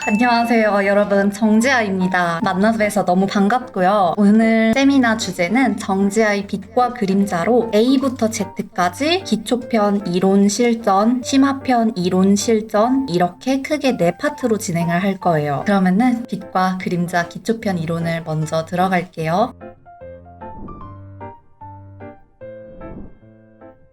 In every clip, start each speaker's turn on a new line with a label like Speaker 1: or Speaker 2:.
Speaker 1: 안녕하세요 여러분, 정지아입니다. 만나서 뵈서 너무 반갑고요. 오늘 세미나 주제는 정지아의 빛과 그림자로 A부터 Z까지 기초편 이론 실전, 심화편 이론 실전 이렇게 크게 4파트로 진행을 할 거예요. 그러면은 빛과 그림자 기초편 이론을 먼저 들어갈게요.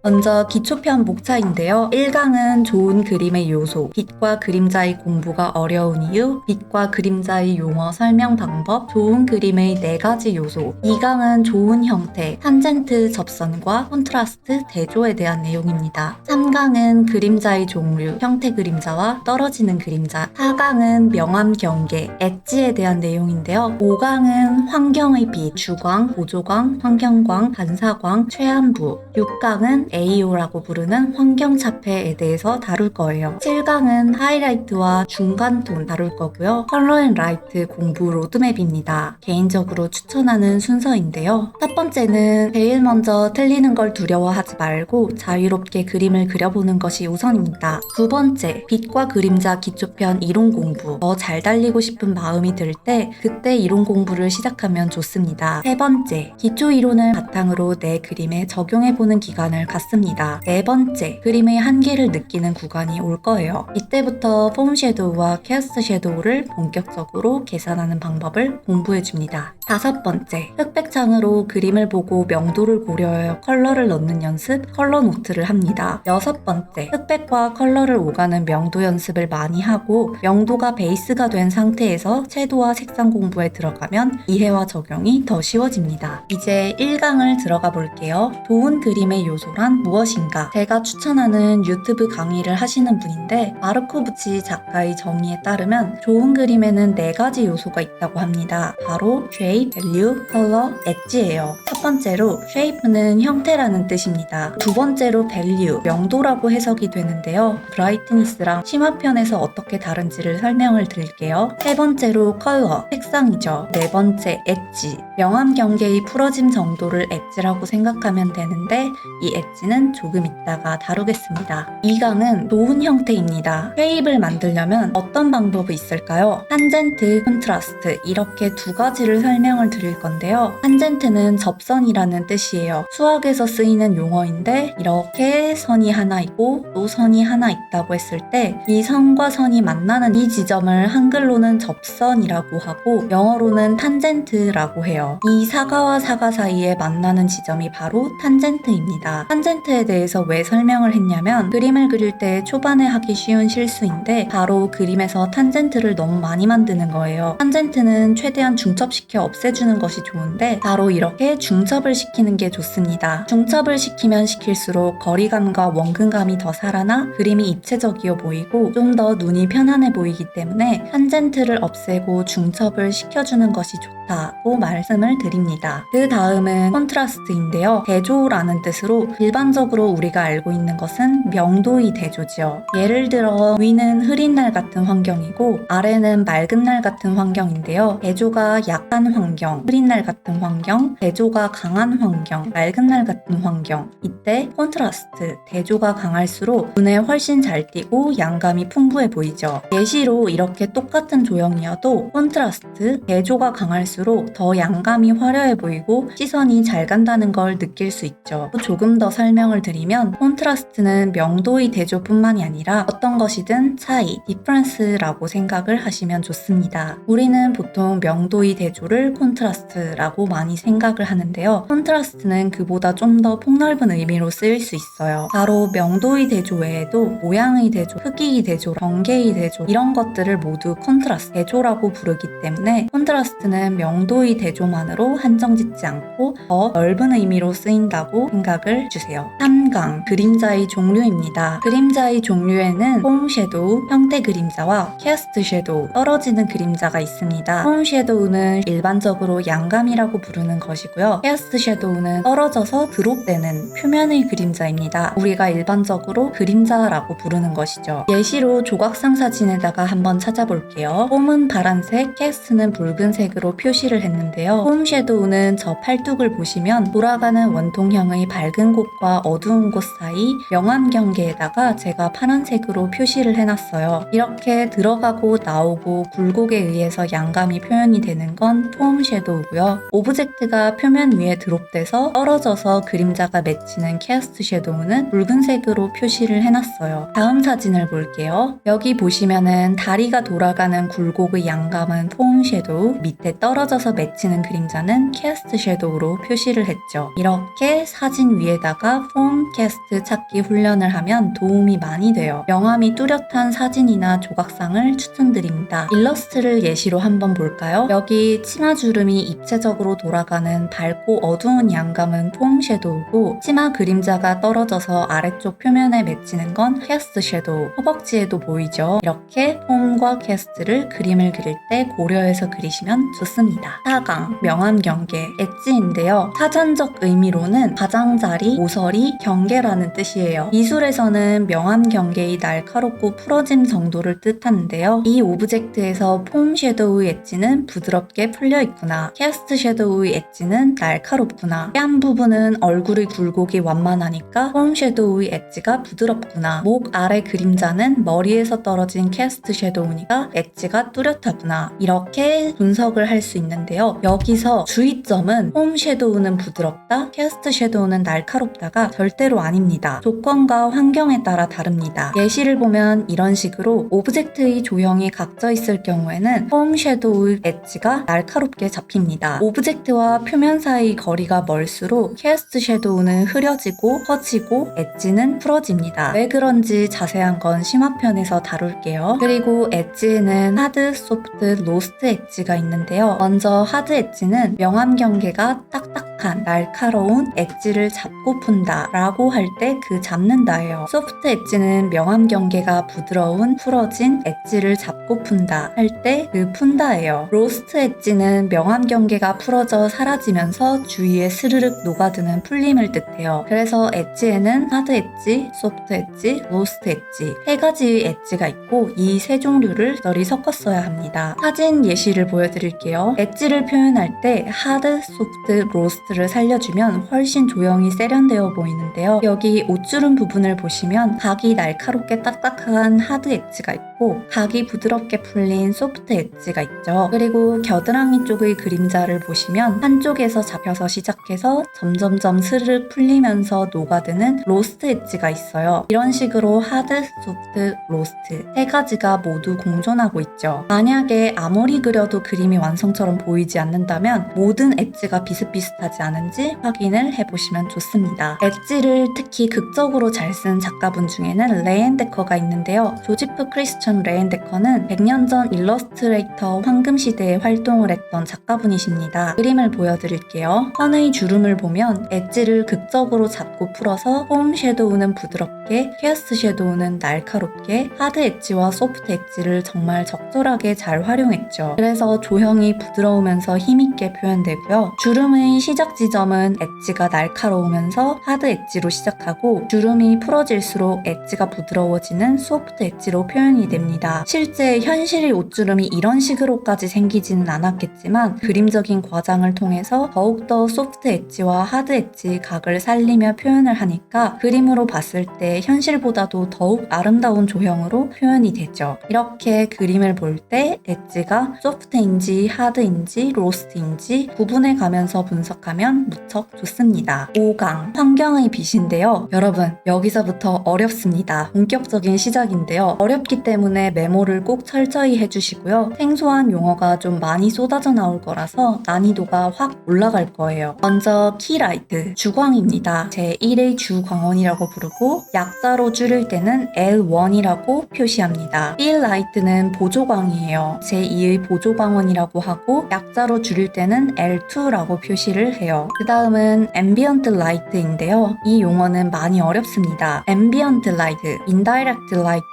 Speaker 1: 먼저 기초편 목차인데요. 1강은 좋은 그림의 요소, 빛과 그림자의 공부가 어려운 이유, 빛과 그림자의 용어 설명 방법, 좋은 그림의 4가지 요소. 2강은 좋은 형태, 탄젠트 접선과 콘트라스트 대조에 대한 내용입니다. 3강은 그림자의 종류, 형태 그림자와 떨어지는 그림자. 4강은 명암 경계, 엣지에 대한 내용인데요. 5강은 환경의 빛, 주광, 보조광, 환경광, 반사광, 최안부. 6강은 AO라고 부르는 환경차폐에 대해서 다룰 거예요. 7강은 하이라이트와 중간톤 다룰 거고요. 컬러 앤 라이트 공부 로드맵입니다. 개인적으로 추천하는 순서인데요. 첫 번째는 제일 먼저 틀리는 걸 두려워하지 말고 자유롭게 그림을 그려보는 것이 우선입니다. 두 번째, 빛과 그림자 기초편 이론 공부. 더 잘 달리고 싶은 마음이 들 때 그때 이론 공부를 시작하면 좋습니다. 세 번째, 기초 이론을 바탕으로 내 그림에 적용해보는 기간을 갖습니다. 네 번째, 그림의 한계를 느끼는 구간이 올 거예요. 이때부터 폼 섀도우와 캐스트 섀도우를 본격적으로 계산하는 방법을 공부해줍니다. 다섯 번째, 흑백창으로 그림을 보고 명도를 고려하여 컬러를 넣는 연습, 컬러 노트를 합니다. 여섯 번째, 흑백과 컬러를 오가는 명도 연습을 많이 하고 명도가 베이스가 된 상태에서 섀도우와 색상 공부에 들어가면 이해와 적용이 더 쉬워집니다. 이제 1강을 들어가 볼게요. 좋은 그림의 요소란 무엇인가? 제가 추천하는 유튜브 강의를 하시는 분인데 마르코부치 작가의 정의에 따르면 좋은 그림에는 4가지 요소가 있다고 합니다. 바로 쉐이프, 밸류, 컬러, 엣지예요. 첫 번째로 쉐이프는 형태라는 뜻입니다. 두 번째로 밸류, 명도라고 해석이 되는데요. 브라이트니스랑 심화편에서 어떻게 다른지를 설명을 드릴게요. 세 번째로 컬러, 색상이죠. 네 번째 엣지, 명암 경계의 풀어짐 정도를 엣지라고 생각하면 되는데 이 엣지는 조금 이따가 다루겠습니다. 2강은 좋은 형태입니다. 쉐입을 만들려면 어떤 방법이 있을까요? 탄젠트, 콘트라스트 이렇게 2가지를 설명을 드릴 건데요. 탄젠트는 접선이라는 뜻이에요. 수학에서 쓰이는 용어인데 이렇게 선이 하나 있고 또 선이 하나 있다고 했을 때 이 선과 선이 만나는 이 지점을 한글로는 접선이라고 하고 영어로는 탄젠트라고 해요. 이 사과와 사과 사이에 만나는 지점이 바로 탄젠트입니다. 탄젠트에 대해서 왜 설명을 했냐면 그림을 그릴 때 초반에 하기 쉬운 실수인데 바로 그림에서 탄젠트를 너무 많이 만드는 거예요. 탄젠트는 최대한 중첩시켜 없애주는 것이 좋은데 바로 이렇게 중첩을 시키는 게 좋습니다. 중첩을 시키면 시킬수록 거리감과 원근감이 더 살아나 그림이 입체적이어 보이고 좀 더 눈이 편안해 보이기 때문에 탄젠트를 없애고 중첩을 시켜주는 것이 좋다고 말씀을 드립니다. 그 다음은 콘트라스트인데요. 대조라는 뜻으로 일반적으로 우리가 알고 있는 것은 명도의 대조지요. 예를 들어 위는 흐린 날 같은 환경이고 아래는 맑은 날 같은 환경인데요. 대조가 약한 환경, 흐린 날 같은 환경, 대조가 강한 환경, 맑은 날 같은 환경. 이때 콘트라스트, 대조가 강할수록 눈에 훨씬 잘 띄고 양감이 풍부해 보이죠. 예시로 이렇게 똑같은 조형이어도 콘트라스트, 대조가 강할수록 더 양감이 화려해 보이고 시선이 잘 간다는 걸 느낄 수 있죠. 조금 더 설명을 드리면 콘트라스트는 명도의 대조뿐만이 아니라 어떤 것이든 차이, 디퍼런스라고 생각을 하시면 좋습니다. 우리는 보통 명도의 대조를 콘트라스트라고 많이 생각을 하는데요. 콘트라스트는 그보다 좀 더 폭넓은 의미로 쓰일 수 있어요. 바로 명도의 대조 외에도 모양의 대조, 크기의 대조, 경계의 대조 이런 것들을 모두 콘트라스트, 대조라고 부르기 때문에 콘트라스트는 명도의 대조만으로 한정짓지 않고 더 넓은 의미로 쓰인다고 생각을 주세요. 3강, 그림자의 종류입니다. 그림자의 종류에는 폼 섀도우, 형태 그림자와 캐스트 섀도우, 떨어지는 그림자가 있습니다. 폼 섀도우는 일반적인 일반적으로 양감이라고 부르는 것이고요. 캐스트 섀도우는 떨어져서 드롭되는 표면의 그림자입니다. 우리가 일반적으로 그림자라고 부르는 것이죠. 예시로 조각상 사진에다가 한번 찾아볼게요. 폼은 파란색, 캐스트는 붉은색으로 표시를 했는데요. 폼 섀도우는 저 팔뚝을 보시면 돌아가는 원통형의 밝은 곳과 어두운 곳 사이 명암 경계에다가 제가 파란색으로 표시를 해놨어요. 이렇게 들어가고 나오고 굴곡에 의해서 양감이 표현이 되는 건 폼 섀도우고요. 오브젝트가 표면 위에 드롭돼서 떨어져서 그림자가 맺히는 캐스트 섀도우는 붉은색으로 표시를 해놨어요. 다음 사진을 볼게요. 여기 보시면은 다리가 돌아가는 굴곡의 양감은 폼 섀도우, 밑에 떨어져서 맺히는 그림자는 캐스트 섀도우로 표시를 했죠. 이렇게 사진 위에다가 폼, 캐스트 찾기 훈련을 하면 도움이 많이 돼요. 명암이 뚜렷한 사진이나 조각상을 추천드립니다. 일러스트를 예시로 한번 볼까요? 여기 치마주름이 입체적으로 돌아가는 밝고 어두운 양감은 폼 섀도우고 치마 그림자가 떨어져서 아래쪽 표면에 맺히는 건 캐스트 섀도우, 허벅지에도 보이죠? 이렇게 폼과 캐스트를 그림을 그릴 때 고려해서 그리시면 좋습니다. 4강, 명암 경계, 엣지인데요. 사전적 의미로는 가장자리, 모서리, 경계라는 뜻이에요. 미술에서는 명암 경계의 날카롭고 풀어짐 정도를 뜻하는데요. 이 오브젝트에서 폼 섀도우의 엣지는 부드럽게 풀려 있구나. 캐스트 섀도우의 엣지는 날카롭구나. 뺨 부분은 얼굴의 굴곡이 완만하니까 폼 섀도우의 엣지가 부드럽구나. 목 아래 그림자는 머리에서 떨어진 캐스트 섀도우니까 엣지가 뚜렷하구나. 이렇게 분석을 할 수 있는데요. 여기서 주의점은 폼 섀도우는 부드럽다, 캐스트 섀도우는 날카롭다가 절대로 아닙니다. 조건과 환경에 따라 다릅니다. 예시를 보면 이런 식으로 오브젝트의 조형이 각져 있을 경우에는 폼 섀도우의 엣지가 날카롭게 잡힙니다. 오브젝트와 표면 사이 거리가 멀수록 캐스트 섀도우는 흐려지고 커지고 엣지는 풀어집니다. 왜 그런지 자세한 건 심화편에서 다룰게요. 그리고 엣지에는 하드, 소프트, 로스트 엣지가 있는데요. 먼저 하드 엣지는 명암 경계가 딱딱한 날카로운 엣지를 잡고 푼다 라고 할 때 그 잡는다예요. 소프트 엣지는 명암 경계가 부드러운 풀어진 엣지를 잡고 푼다 할 때 그 푼다예요. 로스트 엣지는 명암 경계가 풀어져 사라지면서 주위에 스르륵 녹아드는 풀림을 뜻해요. 그래서 엣지에는 하드 엣지, 소프트 엣지, 로스트 엣지 세 가지의 엣지가 있고 이 세 종류를 널리 섞었어야 합니다. 사진 예시를 보여드릴게요. 엣지를 표현할 때 하드, 소프트, 로스트를 살려주면 훨씬 조형이 세련되어 보이는데요. 여기 옷주름 부분을 보시면 각이 날카롭게 딱딱한 하드 엣지가 있고 각이 부드럽게 풀린 소프트 엣지가 있죠. 그리고 겨드랑이 쪽의 그림자를 보시면 한쪽에서 잡혀서 시작해서 점점점 스르륵 풀리면서 녹아드는 로스트 엣지가 있어요. 이런 식으로 하드, 소프트, 로스트 세 가지가 모두 공존하고 있죠. 만약에 아무리 그려도 그림이 완성처럼 보이지 않는다면 모든 엣지가 비슷비슷하지 않은지 확인을 해보시면 좋습니다. 엣지를 특히 극적으로 잘 쓴 작가분 중에는 레헨데커가 있는데요. 조지프 크리스천 레헨데커는 100년 전 일러스트레이터 황금시대에 활동을 했던 작가분이십니다. 그림을 보여드릴게요. 선의 주름을 보면 엣지를 극적으로 잡고 풀어서 폼 섀도우는 부드럽게, 캐스트 섀도우는 날카롭게, 하드 엣지와 소프트 엣지를 정말 적절하게 잘 활용했죠. 그래서 조형이 부드러우면서 힘있게 표현되고요. 주름의 시작 지점은 엣지가 날카로우면서 하드 엣지로 시작하고 주름이 풀어질수록 엣지가 부드러워지는 소프트 엣지로 표현이 됩니다. 실제 현실의 옷주름이 이런 식으로까지 생기지는 않았겠지만 그림적인 과장을 통해서 더욱더 소프트 엣지와 하드 엣지 각을 살리며 표현을 하니까 그림으로 봤을 때 현실보다도 더욱 아름다운 조형으로 표현이 되죠. 이렇게 그림을 볼 때 엣지가 소프트인지 하드인지 로스트인지 구분해 가면서 분석하면 무척 좋습니다. 5강, 환경의 빛인데요. 여러분, 여기서부터 어렵습니다. 본격적인 시작인데요. 어렵기 때문에 메모를 꼭 철저히 해주시고요. 생소한 용어가 좀 많이 쏟아져 나올 거라서 난이도가 확 올라갈 거예요. 먼저 키라이트, 주광입니다. 제1의 주광원이라고 부르고 약자로 줄일 때는 L1이라고 표시합니다. 필라이트는 보조광이에요. 제2의 보조광원이라고 하고 약자로 줄일 때는 L2라고 표시를 해요. 그 다음은 앰비언트 라이트인데요. 이 용어는 많이 어렵습니다. 앰비언트 라이트, 인다이렉트 라이트,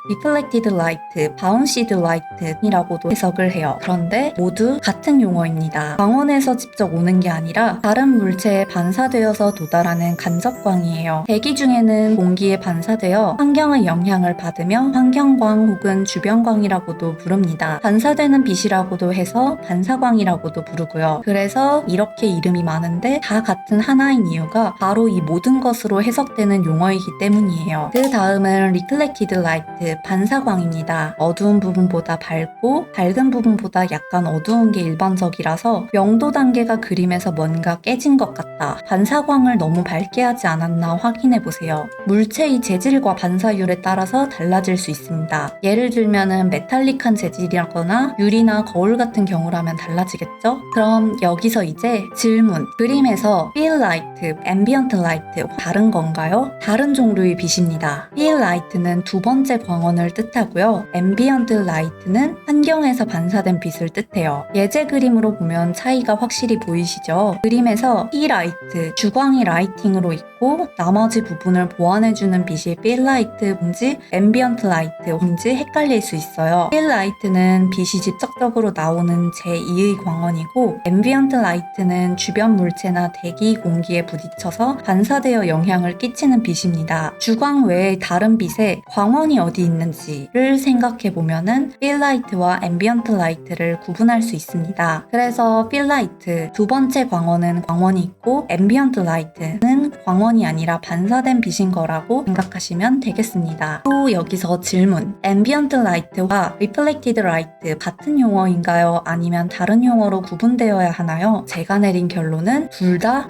Speaker 1: 리플렉티드 reflected light, bounced light이라고도 해석을 해요. 그런데 모두 같은 용어입니다. 광원에서 직접 오는 게 아니라 다른 물체에 반사되어서 도달하는 간접광이에요. 대기 중에는 공기에 반사되어 환경의 영향을 받으며 환경광 혹은 주변광이라고도 부릅니다. 반사되는 빛이라고도 해서 반사광이라고도 부르고요. 그래서 이렇게 이름이 많은데 다 같은 하나인 이유가 바로 이 모든 것으로 해석되는 용어이기 때문이에요. 그 다음은 reflected light, 반사광입니다. 어두운 부분보다 밝고 밝은 부분보다 약간 어두운 게 일반적이라서 명도 단계가 그림에서 뭔가 깨진 것 같다. 반사광을 너무 밝게 하지 않았나 확인해 보세요. 물체의 재질과 반사율에 따라서 달라질 수 있습니다. 예를 들면은 메탈릭한 재질이라거나 유리나 거울 같은 경우라면 달라지겠죠? 그럼 여기서 이제 질문. 그림에서 field light, ambient light 다른 건가요? 다른 종류의 빛입니다. field light는 두 번째 광원을 뜻하고요. ambient light는 환경에서 반사된 빛을 뜻해요. 예제 그림으로 보면 차이가 확실히 보이시죠? 그림에서 P 라이트, 주광이 라이팅으로 있고 나머지 부분을 보완해주는 빛이 field light인지 ambient light인지 헷갈릴 수 있어요. field light는 빛이 직접적으로 나오는 제2의 광원이고 ambient light는 주변 물체나 대기 공기에 부딪혀서 반사되어 영향을 끼치는 빛입니다. 주광 외의 다른 빛에 광원이 어디 있는지를 생각해 보면은 field light와 ambient light를 구분할 수 있습니다. 그래서 field light 두 번째 광원은 광원이 있고 ambient light는 광원이 아니라 반사된 빛인 거라고 생각하시면 되겠습니다. 또 여기서 질문. ambient light와 reflected light 같은 용어인가요? 아니면 다른 용어로 구분되어야 하나요? 제가 내린 결론은 둘 다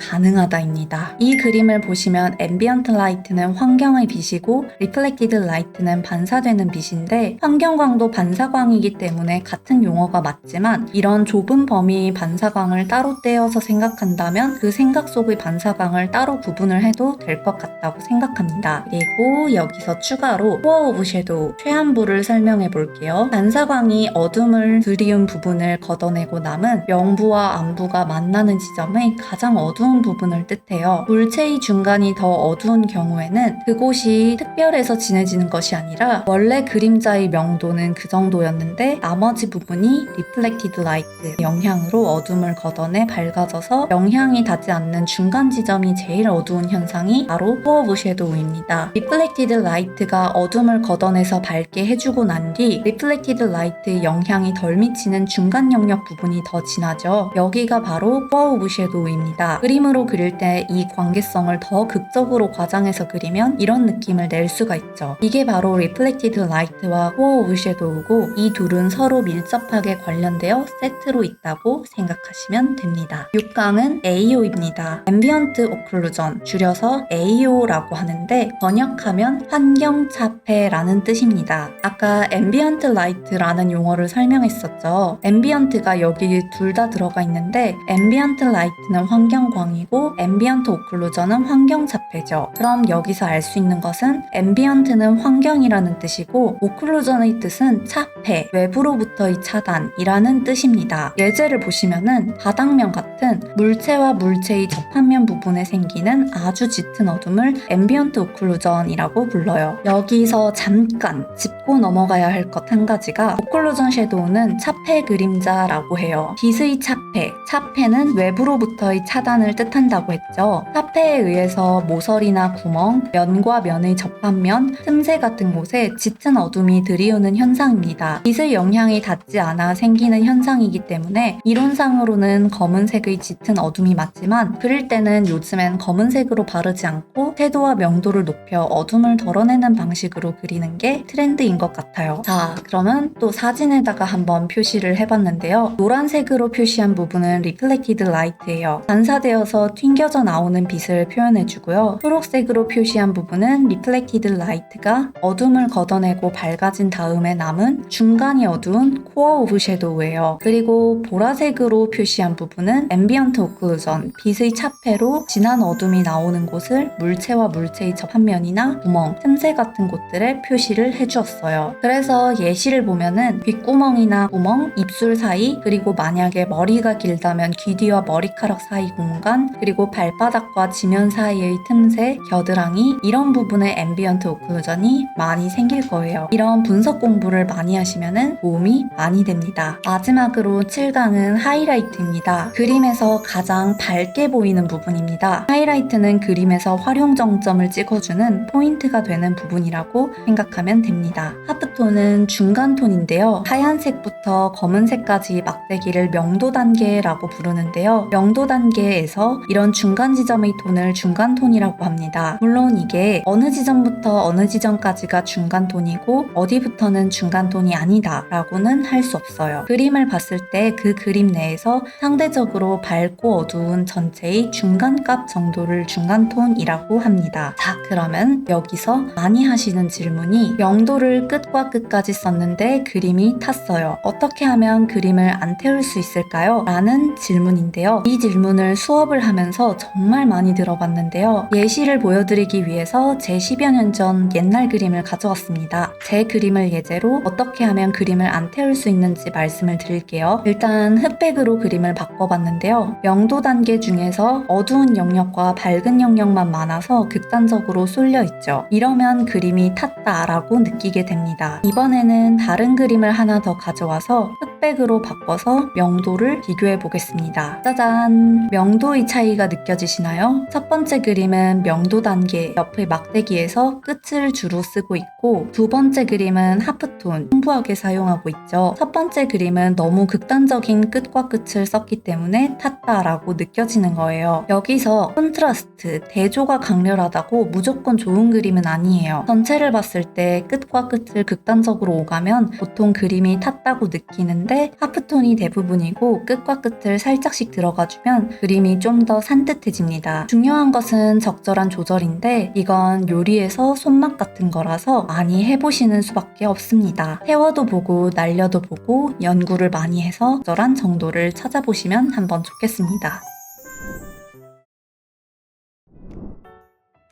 Speaker 1: 가능하다입니다. 이 그림을 보시면 ambient light는 환경의 빛이고 reflected light는 반사되는 빛인데 환경광도 반사광이기 때문에 같은 용어가 맞지만 이런 좁은 범위의 반사광을 따로 떼어서 생각한다면 그 생각 속의 반사광을 따로 구분을 해도 될 것 같다고 생각합니다. 그리고 여기서 추가로 core of shadow, 최한부를 설명해 볼게요. 반사광이 어둠을 들이운 부분을 걷어내고 남은 명부와暗부가 만나는 지점의 가장 어두운 부분을 뜻해요. 물체의 중간이 더 어두운 경우에는 그곳이 특별해서 진해지는 것이 아니라 원래 그림자의 명도는 그 정도였는데 나머지 부분이 reflected light 영향으로 어둠을 걷어내 밝아져서 영향이 닿지 않는 중간 지점이 제일 어두운 현상이 바로 core of shadow입니다. reflected light가 어둠을 걷어내서 밝게 해주고 난 뒤 reflected light의 영향이 덜 미치는 중간 영역 부분이 더 진하죠. 여기가 바로 core of shadow입니다. 그림으로 그릴 때 이 관계성을 더 극적으로 과장해서 그리면 이런 느낌을 낼 수가 있죠. 이게 바로 reflected light와 core of shadow고 이 둘은 서로 밀접하게 관련되어 세트로 있다고 생각하시면 됩니다. 6강은 AO입니다. ambient occlusion, 줄여서 AO라고 하는데 번역하면 환경차폐라는 뜻입니다. 아까 ambient light라는 용어를 설명했었죠. ambient가 여기 둘 다 들어가 있는데 ambient light는 환경광이고 ambient occlusion은 환경차폐죠. 그럼 여기서 알 수 있는 것은 ambient는 환경이라는 뜻이고 occlusion의 뜻은 차폐, 외부로부터의 차단이라는 뜻입니다. 예제를 보시면은 바닥면 같은 물체와 물체의 접합면 부분에 생기는 아주 짙은 어둠을 ambient occlusion이라고 불러요. 여기서 잠깐 짚고 넘어가야 할 것 한 가지가 occlusion shadow는 차폐 그림자라고 해요. 빛의 차폐, 차폐는 외부로부터의 차단을 뜻한다고 했죠. 차폐에 의해서 모서리나 구멍, 면과 면의 접합면, 틈새 같은 곳에 짙은 어둠이 들이우는 현상입니다. 빛의 영향이 닿지 않아 생기는 현상이기 때문에 이론상으로는 검은색의 짙은 어둠이 맞지만 그릴 때는 요즘엔 검은색으로 바르지 않고 채도와 명도를 높여 어둠을 덜어내는 방식으로 그리는 게 트렌드인 것 같아요. 자, 그러면 또 사진에다가 한번 표시를 해봤는데요. 노란색으로 표시한 부분은 reflected light예요. 반사되어서 튕겨져 나오는 빛을 표현해주고요. 초록색으로 표시한 부분은 reflected light가 어둠을 걷어내고 밝아진 다음에 남은 중간이 어두운 core of shadow예요. 그리고 보라색으로 표시한 부분은 ambient occlusion, 빛의 차폐로 진한 어둠이 나오는 나오는 곳을 물체와 물체의 접합면이나 구멍, 틈새 같은 곳들에 표시를 해주었어요. 그래서 예시를 보면은 귓구멍이나 구멍, 입술 사이, 그리고 만약에 머리가 길다면 귀 뒤와 머리카락 사이 공간, 그리고 발바닥과 지면 사이의 틈새, 겨드랑이 이런 부분에 앰비언트 오클루전이 많이 생길 거예요. 이런 분석 공부를 많이 하시면은 도움이 많이 됩니다. 마지막으로 7강은 하이라이트입니다. 그림에서 가장 밝게 보이는 부분입니다. 하이라이트는 그림에서 활용 정점을 찍어주는 포인트가 되는 부분이라고 생각하면 됩니다. 하프톤은 중간 톤인데요. 하얀색부터 검은색까지 막대기를 명도 단계라고 부르는데요. 명도 단계에서 이런 중간 지점의 톤을 중간 톤이라고 합니다. 물론 이게 어느 지점부터 어느 지점까지가 중간 톤이고 어디부터는 중간 톤이 아니다 라고는 할 수 없어요. 그림을 봤을 때 그 그림 내에서 상대적으로 밝고 어두운 전체의 중간값 정도를 중간톤이라고 합니다. 자, 그러면 여기서 많이 하시는 질문이 명도를 끝과 끝까지 썼는데 그림이 탔어요. 어떻게 하면 그림을 안 태울 수 있을까요? 라는 질문인데요. 이 질문을 수업을 하면서 정말 많이 들어봤는데요. 예시를 보여드리기 위해서 제 10여 년 전 옛날 그림을 가져왔습니다. 제 그림을 예제로 어떻게 하면 그림을 안 태울 수 있는지 말씀을 드릴게요. 일단 흑백으로 그림을 바꿔봤는데요. 명도 단계 중에서 어두운 영역과 밝은 영역만 많아서 극단적으로 쏠려 있죠. 이러면 그림이 탔다라고 느끼게 됩니다. 이번에는 다른 그림을 하나 더 가져와서 흑백으로 바꿔서 명도를 비교해 보겠습니다. 짜잔! 명도의 차이가 느껴지시나요? 첫 번째 그림은 명도 단계 옆의 막대기에서 끝을 주로 쓰고 있고, 두 번째 그림은 하프톤 풍부하게 사용하고 있죠. 첫 번째 그림은 너무 극단적인 끝과 끝을 썼기 때문에 탔다라고 느껴지는 거예요. 여기서 콘트라스트, 대조가 강렬하다고 무조건 좋은 그림은 아니에요. 전체를 봤을 때 끝과 끝을 극단적으로 오가면 보통 그림이 탔다고 느끼는데 하프톤이 대부분이고 끝과 끝을 살짝씩 들어가주면 그림이 좀 더 산뜻해집니다. 중요한 것은 적절한 조절인데 이건 요리에서 손맛 같은 거라서 많이 해보시는 수밖에 없습니다. 태워도 보고 날려도 보고 연구를 많이 해서 적절한 정도를 찾아보시면 한번 좋겠습니다.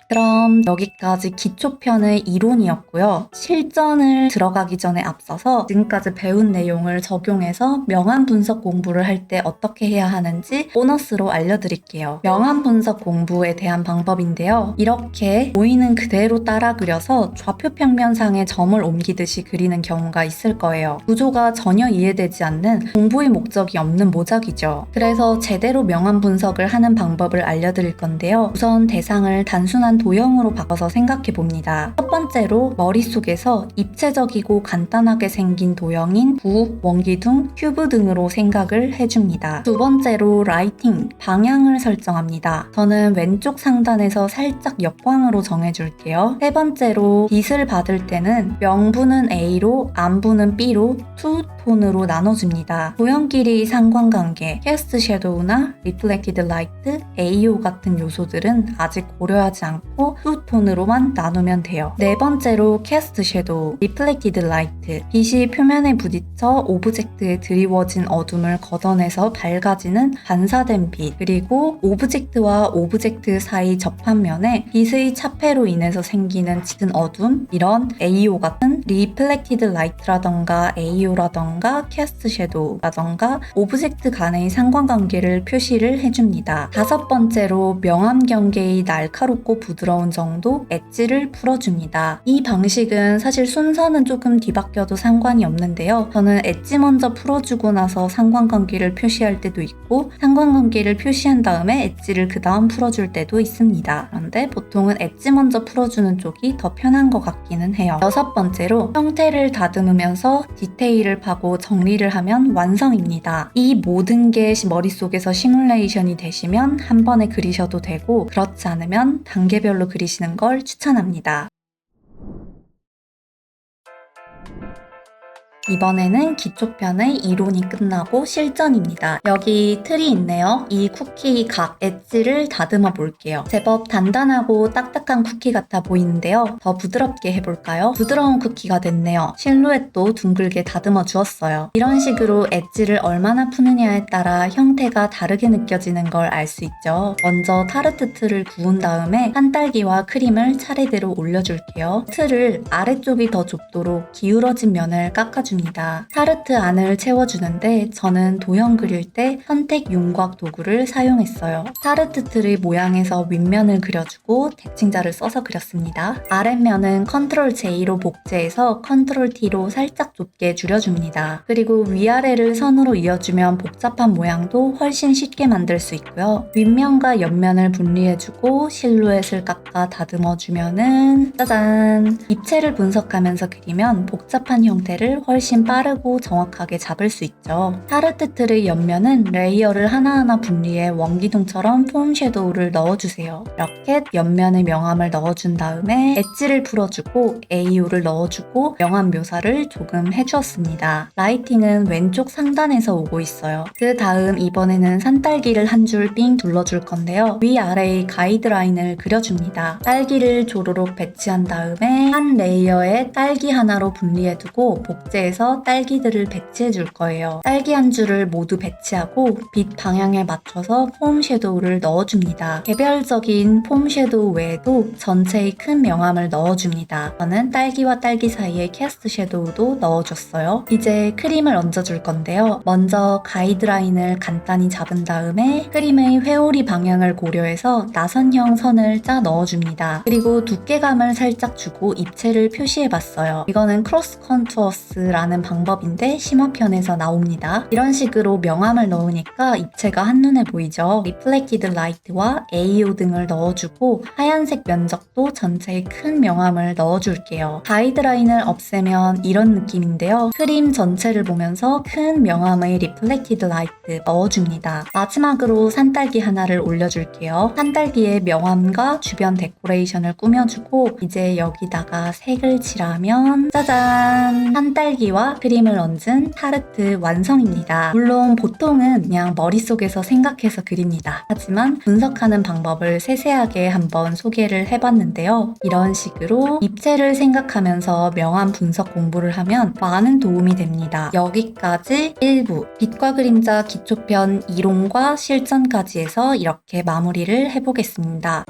Speaker 1: 그럼 여기까지 기초편의 이론이었고요. 실전을 들어가기 전에 앞서서 지금까지 배운 내용을 적용해서 명암 분석 공부를 할 때 어떻게 해야 하는지 보너스로 알려드릴게요. 명암 분석 공부에 대한 방법인데요. 이렇게 보이는 그대로 따라 그려서 좌표 평면상에 점을 옮기듯이 그리는 경우가 있을 거예요. 구조가 전혀 이해되지 않는 공부의 목적이 없는 모작이죠. 그래서 제대로 명암 분석을 하는 방법을 알려드릴 건데요. 우선 대상을 단순한 도형으로 바꿔서 생각해 봅니다. 첫 번째로 머릿속에서 입체적이고 간단하게 생긴 도형인 구, 원기둥, 큐브 등으로 생각을 해줍니다. 두 번째로 라이팅, 방향을 설정합니다. 저는 왼쪽 상단에서 살짝 역광으로 정해줄게요. 세 번째로 빛을 받을 때는 명부는 A로, 암부는 B로 투톤으로 나눠줍니다. 도형끼리 상관관계, 캐스트 섀도우나 리플렉티드 라이트, AO 같은 요소들은 아직 고려하지 않고 투톤으로만 나누면 돼요. 네 번째로 캐스트 섀도우, 리플렉티드 라이트, 빛이 표면에 부딪혀 오브젝트에 드리워진 어둠을 걷어내서 밝아지는 반사된 빛, 그리고 오브젝트와 오브젝트 사이 접합면에 빛의 차폐로 인해서 생기는 짙은 어둠, 이런 AO 같은 리플렉티드 라이트라던가 AO라던가 캐스트 섀도우라던가 오브젝트 간의 상관관계를 표시를 해줍니다. 다섯 번째로 명암 경계의 날카롭고 부드러운 정도, 엣지를 풀어줍니다. 이 방식은 사실 순서는 조금 뒤바뀌어도 상관이 없는데요. 저는 엣지 먼저 풀어주고 나서 상관관계를 표시할 때도 있고 상관관계를 표시한 다음에 엣지를 그 다음 풀어줄 때도 있습니다. 그런데 보통은 엣지 먼저 풀어주는 쪽이 더 편한 것 같기는 해요. 여섯 번째로 형태를 다듬으면서 디테일을 파고 정리를 하면 완성입니다. 이 모든 게 머릿속에서 시뮬레이션이 되시면 한 번에 그리셔도 되고 그렇지 않으면 단계별로 그리시는 걸 추천합니다. 이번에는 기초편의 이론이 끝나고 실전입니다. 여기 틀이 있네요. 이 쿠키 각 엣지를 다듬어 볼게요. 제법 단단하고 딱딱한 쿠키 같아 보이는데요. 더 부드럽게 해볼까요? 부드러운 쿠키가 됐네요. 실루엣도 둥글게 다듬어 주었어요. 이런 식으로 엣지를 얼마나 푸느냐에 따라 형태가 다르게 느껴지는 걸 알 수 있죠. 먼저 타르트 틀을 구운 다음에 산딸기와 크림을 차례대로 올려줄게요. 틀을 아래쪽이 더 좁도록 기울어진 면을 깎아줍니다. 타르트 안을 채워주는데 저는 도형 그릴 때 선택 윤곽 도구를 사용했어요. 타르트 틀의 모양에서 윗면을 그려주고 대칭자를 써서 그렸습니다. 아랫면은 컨트롤 J로 복제해서 컨트롤 T로 살짝 좁게 줄여줍니다. 그리고 위아래를 선으로 이어주면 복잡한 모양도 훨씬 쉽게 만들 수 있고요. 윗면과 옆면을 분리해주고 실루엣을 깎아 다듬어주면은 짜잔! 입체를 분석하면서 그리면 복잡한 형태를 훨씬 빠르고 정확하게 잡을 수 있죠. 타르트 틀의 옆면은 레이어를 하나하나 분리해 원기둥처럼 폼 섀도우를 넣어주세요. 이렇게 옆면에 명암을 넣어준 다음에 엣지를 풀어주고 AU를 넣어주고 명암 묘사를 조금 해주었습니다. 라이팅은 왼쪽 상단에서 오고 있어요. 그 다음 이번에는 산딸기를 한 줄 삥 둘러줄 건데요. 위아래의 가이드라인을 그려줍니다. 딸기를 조로록 배치한 다음에 한 레이어에 딸기 하나로 분리해두고 복제해서 딸기들을 배치해 줄 거예요. 딸기 한 줄을 모두 배치하고 빛 방향에 맞춰서 폼 섀도우를 넣어줍니다. 개별적인 폼 섀도우 외에도 전체의 큰 명암을 넣어줍니다. 저는 딸기와 딸기 사이에 캐스트 섀도우도 넣어줬어요. 이제 크림을 얹어줄 건데요. 먼저 가이드라인을 간단히 잡은 다음에 크림의 회오리 방향을 고려해서 나선형 선을 짜 넣어줍니다. 그리고 두께감을 살짝 주고 입체를 표시해봤어요. 이거는 크로스 컨투어스라는 방법인데 심화편에서 나옵니다. 이런 식으로 명암을 넣으니까 입체가 한눈에 보이죠. 리플렉티드 라이트와 AO 등을 넣어주고 하얀색 면적도 전체에 큰 명암을 넣어줄게요. 가이드라인을 없애면 이런 느낌인데요. 크림 전체를 보면서 큰 명암의 리플렉티드 라이트 넣어줍니다. 마지막으로 산딸기 하나를 올려줄게요. 산딸기의 명암과 주변 데코레이션을 꾸며주고 이제 여기다가 색을 칠하면 짜잔! 산딸기와 크림을 얹은 타르트 완성입니다. 물론 보통은 그냥 머릿속에서 생각해서 그립니다. 하지만 분석하는 방법을 세세하게 한번 소개를 해봤는데요. 이런 식으로 입체를 생각하면서 명암 분석 공부를 하면 많은 도움이 됩니다. 여기까지 1부 빛과 그림자 기초편 이론과 실전까지 해서 이렇게 마무리를 해보겠습니다.